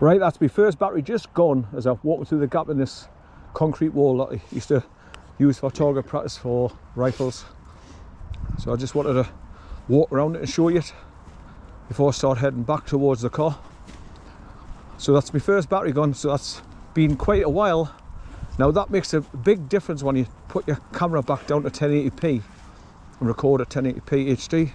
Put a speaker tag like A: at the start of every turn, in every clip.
A: Right, that's my first battery just gone as I've walked through the gap in this concrete wall that I used to use for target practice for rifles. So I just wanted to walk around it and show you it before I start heading back towards the car. So that's my first battery gone, so that's been quite a while. Now that makes a big difference when you put your camera back down to 1080p and record at 1080p HD.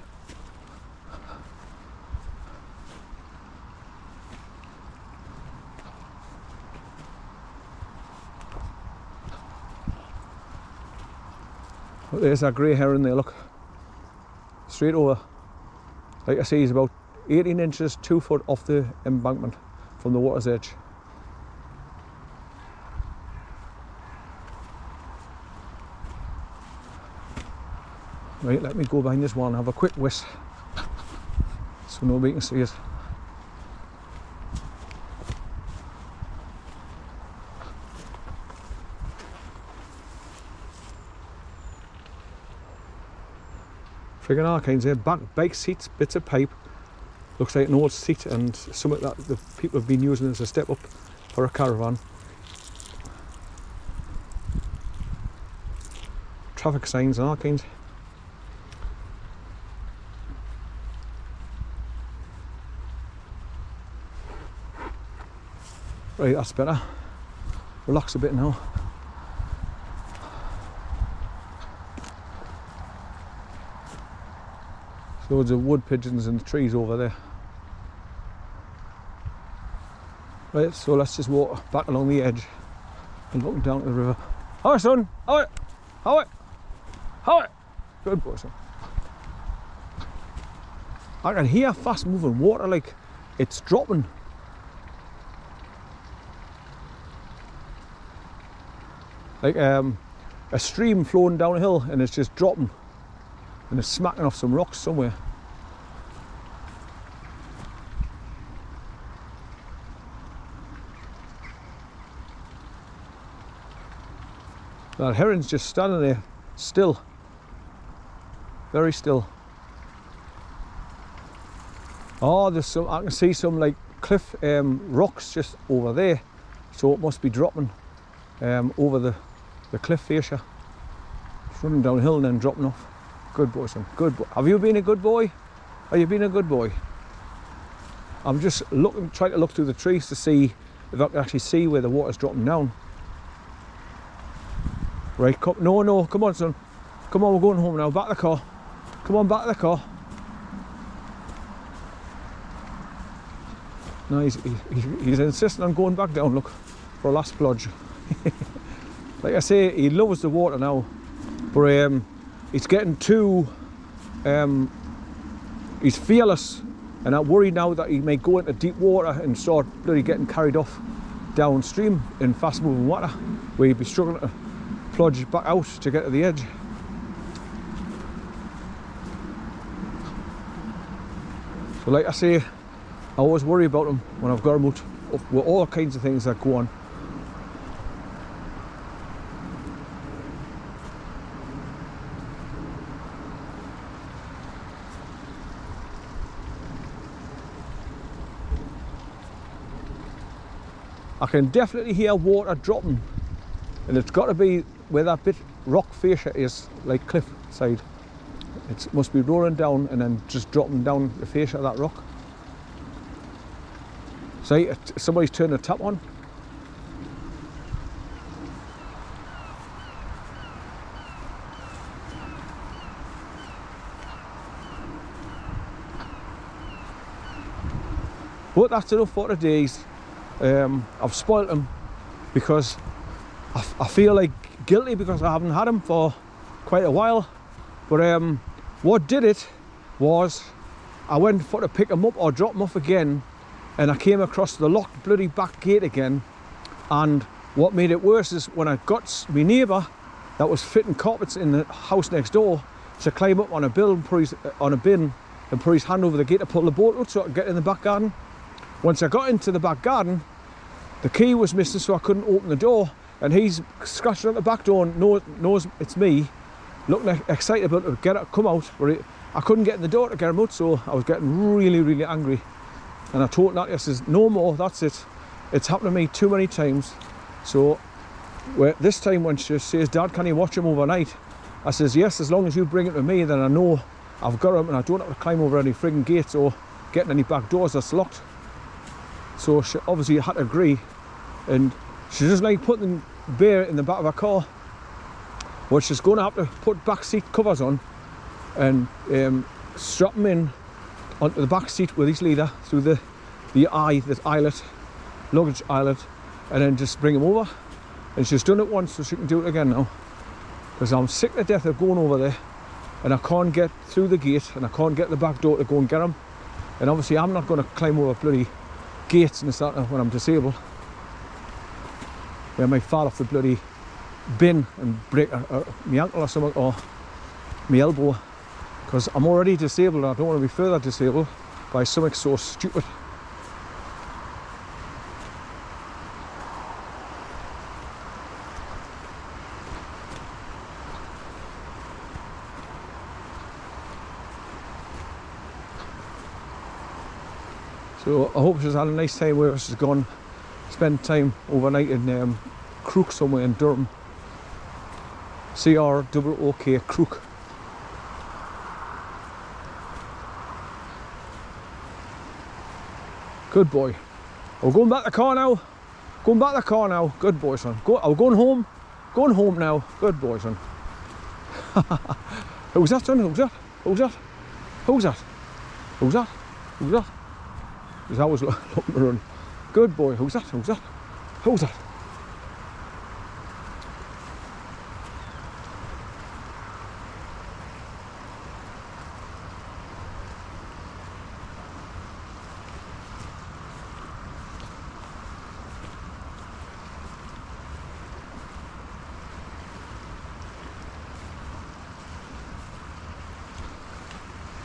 A: But there's that grey heron there, look. Straight over. Like I say, he's about 18 inches, 2 foot off the embankment from the water's edge. Right, let me go behind this one and have a quick whisk so nobody can see us. Friggin' all kinds of bike seats, bits of pipe. Looks like an old seat and something that the people have been using as a step up for a caravan. Traffic signs and all kinds. Right, that's better. Relax a bit now. Loads of wood pigeons and trees over there. Right, so let's just walk back along the edge and look down to the river. How son? How Good boy, son. I can hear fast moving water, like it's dropping. Like a stream flowing downhill and it's just dropping. And it's smacking off some rocks somewhere. That heron's just standing there, still. Very still. Oh, there's some, I can see some like cliff rocks just over there. So it must be dropping over the cliff fascia. It's running downhill and then dropping off. Good boy, son. Good boy. Have you been a good boy? Have you been a good boy? I'm just trying to look through the trees to see if I can actually see where the water's dropping down. Right, no, come on, son. Come on, we're going home now. Back to the car. Come on, back to the car. No, he's insisting on going back down, look, for a last plunge. Like I say, he loves the water now, but he's getting too, he's fearless, and I'm worried now that he may go into deep water and start bloody getting carried off downstream in fast moving water, where he'd be struggling to plunge back out to get to the edge. So like I say, I always worry about him when I've got him out with all kinds of things that go on. I can definitely hear water dropping, and it's got to be where that bit rock fascia is, like cliff side. It must be rolling down and then just dropping down the fascia of that rock. See, somebody's turned the tap on. But that's enough for today. I've spoilt him because I feel like guilty because I haven't had him for quite a while. But what did it was I went for to pick him up or drop him off again, and I came across the locked bloody back gate again. And what made it worse is when I got my neighbour that was fitting carpets in the house next door to climb up on a bin and put his hand over the gate to pull the bolt out so I could get in the back garden. Once I got into the back garden, the key was missing, so I couldn't open the door, and he's scratching at the back door and knows it's me, looking excited about to come out, but I couldn't get in the door to get him out, so I was getting really, really angry. And I told Natalie, I says, no more, that's it. It's happened to me too many times. So this time when she says, Dad, can you watch him overnight? I says, yes, as long as you bring it to me, then I know I've got him and I don't have to climb over any frigging gates or getting any back doors that's locked. So she obviously had to agree, and she doesn't like putting Bear in the back of her car. Well, she's going to have to put back seat covers on and strap him in onto the back seat with his leader through the eyelet, luggage eyelet, and then just bring him over. And she's done it once, so she can do it again now. Because I'm sick to death of going over there and I can't get through the gate and I can't get the back door to go and get him. And obviously I'm not going to climb over bloody gates and stuff when I'm disabled. Where I might fall off the bloody bin and break my ankle or something, or my elbow. Because I'm already disabled and I don't want to be further disabled by something so stupid. So I hope she's had a nice time where she's gone spend time overnight in Crook somewhere in Durham. C-R-O-O-K, Crook. Good boy. We're going back to the car now. Going back to the car now. Good boy, son. We're going home. Going home now. Good boy, son. Who's that, son? Who's that? Who's that? Who's that? Who's that? Who's that? He's always looking to run. Good boy. Who's that? Who's that? Who's that?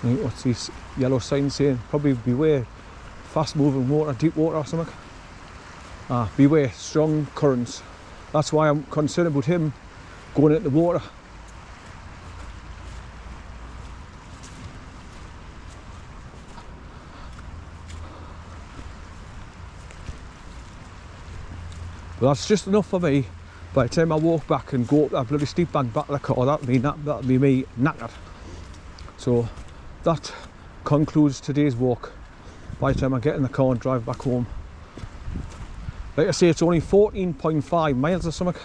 A: What's this yellow sign saying? Probably beware fast moving water, deep water or something. Beware strong currents. That's why I'm concerned about him going into the water. But that's just enough for me. By the time I walk back and go up that bloody steep bank back to the car, that'll be me knackered. So that concludes today's walk. By the time I get in the car and drive back home. Like I say, it's only 14.5 miles or something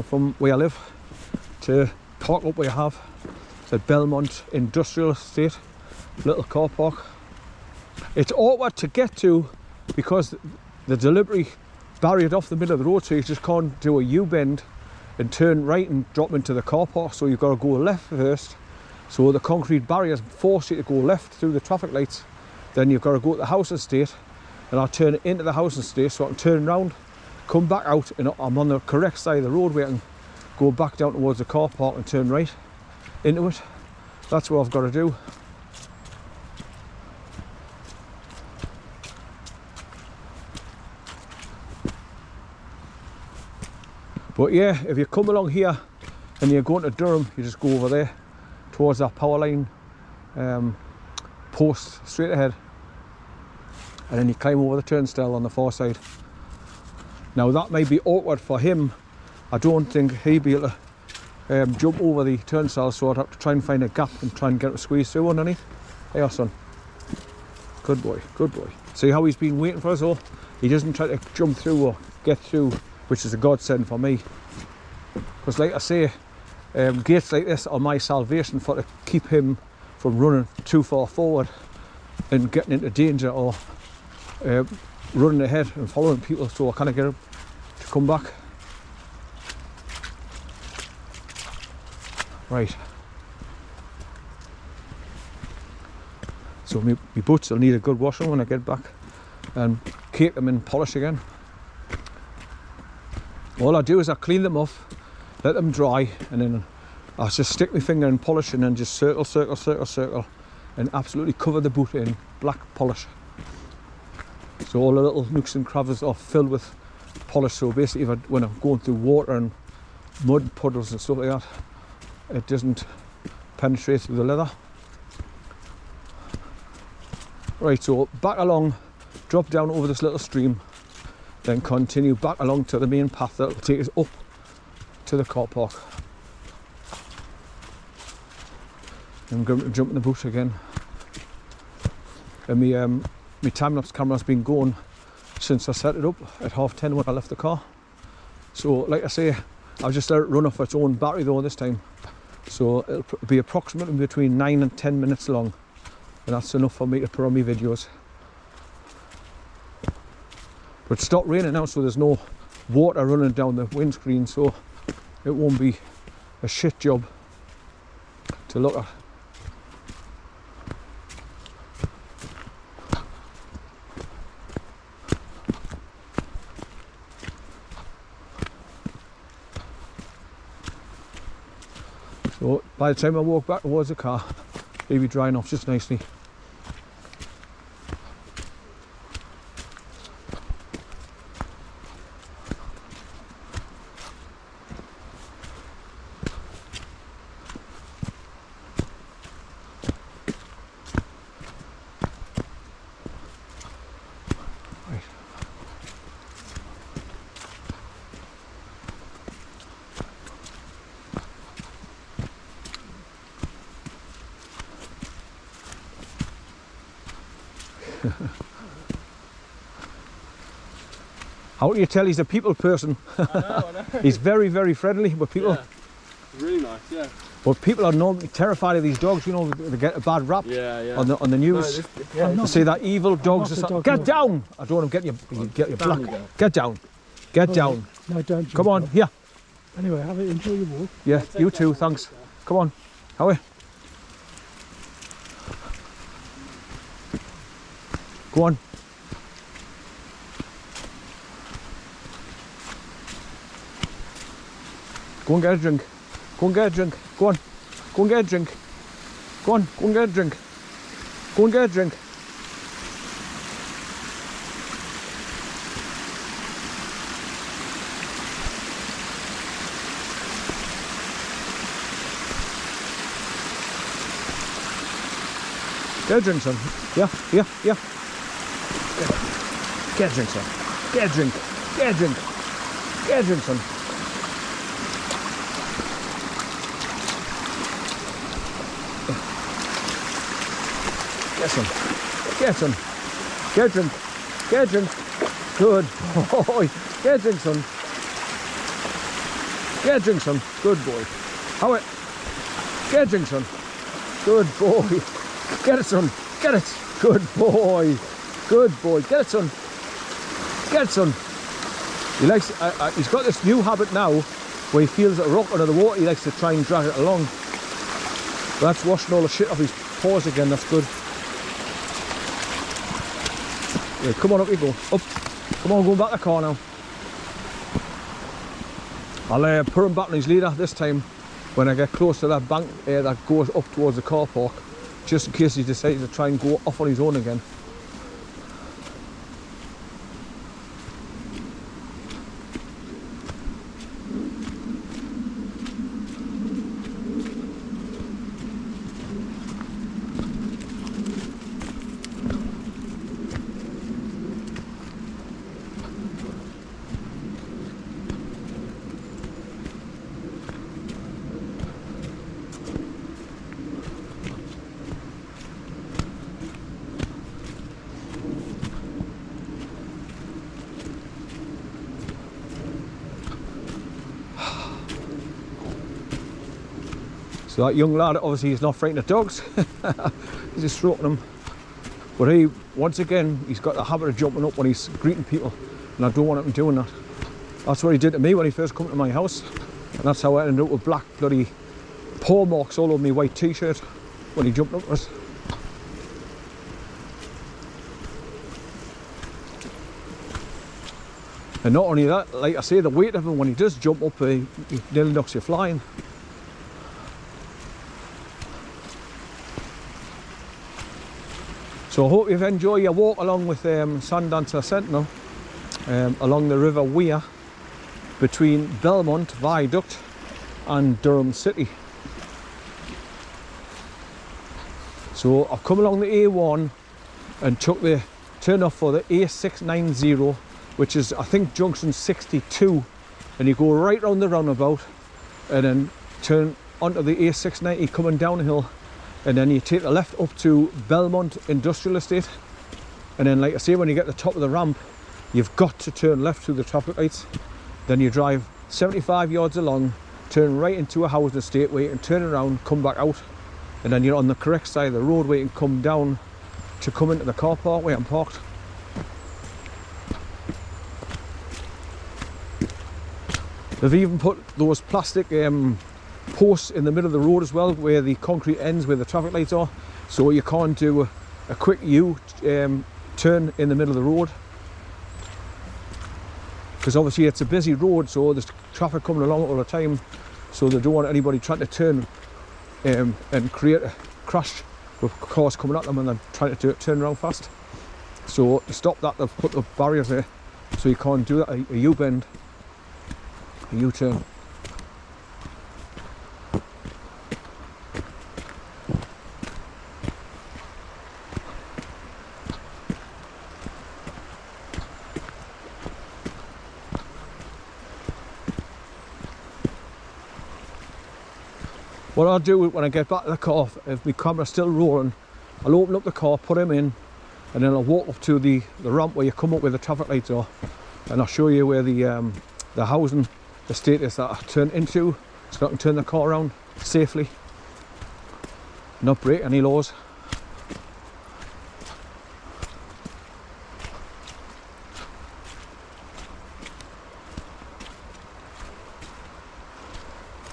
A: from where I live to park up where I have. It's at Belmont Industrial Estate, little car park. It's awkward to get to because the delivery barriered off the middle of the road, so you just can't do a U-bend and turn right and drop into the car park, so you've got to go left first. So the concrete barriers force you to go left through the traffic lights. Then you've got to go to the house estate, and I'll turn into the house estate so I can turn around, come back out, and I'm on the correct side of the road where I can go back down towards the car park and turn right into it. That's what I've got to do. But yeah, if you come along here and you're going to Durham, you just go over there towards that power line post straight ahead, and then you climb over the turnstile on the far side. Now that may be awkward for him. I don't think he'd be able to jump over the turnstile, so I'd have to try and find a gap and try and get him to squeeze through underneath. Hey, son. Good boy, good boy. See how he's been waiting for us all? He doesn't try to jump through or get through, which is a godsend for me. Because like I say, gates like this are my salvation for to keep him from running too far forward and getting into danger, or running ahead and following people, so I kind of get him to come back. Right. So my boots will need a good washing when I get back and cake them in polish again. All I do is I clean them off, let them dry, and then I just stick my finger in polish and then just circle, circle, circle, circle, and absolutely cover the boot in black polish. So all the little nooks and crannies are filled with polish. So basically, when I'm going through water and mud puddles and stuff like that, it doesn't penetrate through the leather. Right, so back along, drop down over this little stream, then continue back along to the main path that will take us up to the car park. I'm going to jump in the boot again. And my time-lapse camera's been going since I set it up at 10:30 when I left the car. So like I say, I've just let it run off its own battery though this time. So it'll be approximately between 9 and 10 minutes long. And that's enough for me to put on my videos. But it's stopped raining now, so there's no water running down the windscreen, so it won't be a shit job to look at. So by the time I walk back towards the car, it'll be drying off just nicely. How do you tell he's a people person?
B: I know.
A: He's very, very friendly with people.
B: Yeah. Really nice, yeah.
A: But people are normally terrified of these dogs, you know, they get a bad rap on the news. They say that evil dogs. Get down! I don't want to get your black. Get down. Get down.
C: No, don't.
A: Come on, here.
C: Anyway, enjoy your walk.
A: Yeah, you too, thanks. Come on, Howie. Go on. Go and get a drink. Go and get a drink. Go on. Go and get a drink. Go on. Go and get a drink. Go and get a drink. Get a drink, son. Yeah, yeah, yeah. Get a drink, son. Get a drink. Get a drink. Get a drink, son. Get some. Get some. Get a drink. Get a drink. Good boy. Get a drink, son. Get a drink, son. Good boy. How it? Get a drink, son. Good boy. Get it, son. Get it. Good boy. Good boy. Get it, son. Get it, son. He likes. He's got this new habit now, where he feels a rock under the water. He likes to try and drag it along. But that's washing all the shit off his paws again. That's good. Yeah, come on, up you go. Up. Come on, go back to the car now. I'll put him back on his leader this time when I get close to that bank that goes up towards the car park, just in case he decides to try and go off on his own again. So that young lad, obviously he's not frightened of dogs. He's just stroking them. But he, once again, he's got the habit of jumping up when he's greeting people, and I don't want him doing that. That's what he did to me when he first came to my house, and that's how I ended up with black bloody paw marks all over my white t-shirt when he jumped up at us. And not only that, like I say, the weight of him when he does jump up, he nearly knocks you flying. So I hope you've enjoyed your walk along with Sandancer Sentinel along the River Wear between Belmont Viaduct and Durham City. So I've come along the A1 and took the turn off for the A690, which is I think junction 62, and you go right round the roundabout and then turn onto the A690 coming downhill, and then you take the left up to Belmont Industrial Estate, and then like I say, when you get to the top of the ramp you've got to turn left through the traffic lights. Then you drive 75 yards along, turn right into a housing estate where you can turn around, come back out, and then you're on the correct side of the road where you can come down to come into the car park where I'm parked. They've even put those plastic posts in the middle of the road as well, where the concrete ends where the traffic lights are, so you can't do a quick U-turn in the middle of the road, because obviously it's a busy road, so there's traffic coming along all the time, so they don't want anybody trying to turn and create a crash with cars coming at them and then trying to turn around fast. So to stop that, they've put the barriers there so you can't do that, a U-bend, a U-turn. What I'll do when I get back to the car, if my camera's still rolling, I'll open up the car, put him in, and then I'll walk up to the ramp where you come up where the traffic lights are, and I'll show you where the housing estate is that I turn into, so I can turn the car around safely, not break any laws.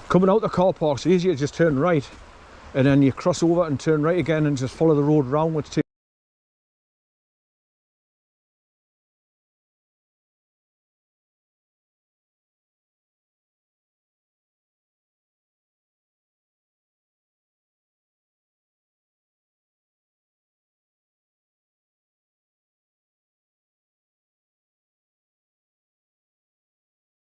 A: Coming out the car park, it's easier to just turn right, and then you cross over and turn right again and just follow the road round, which takes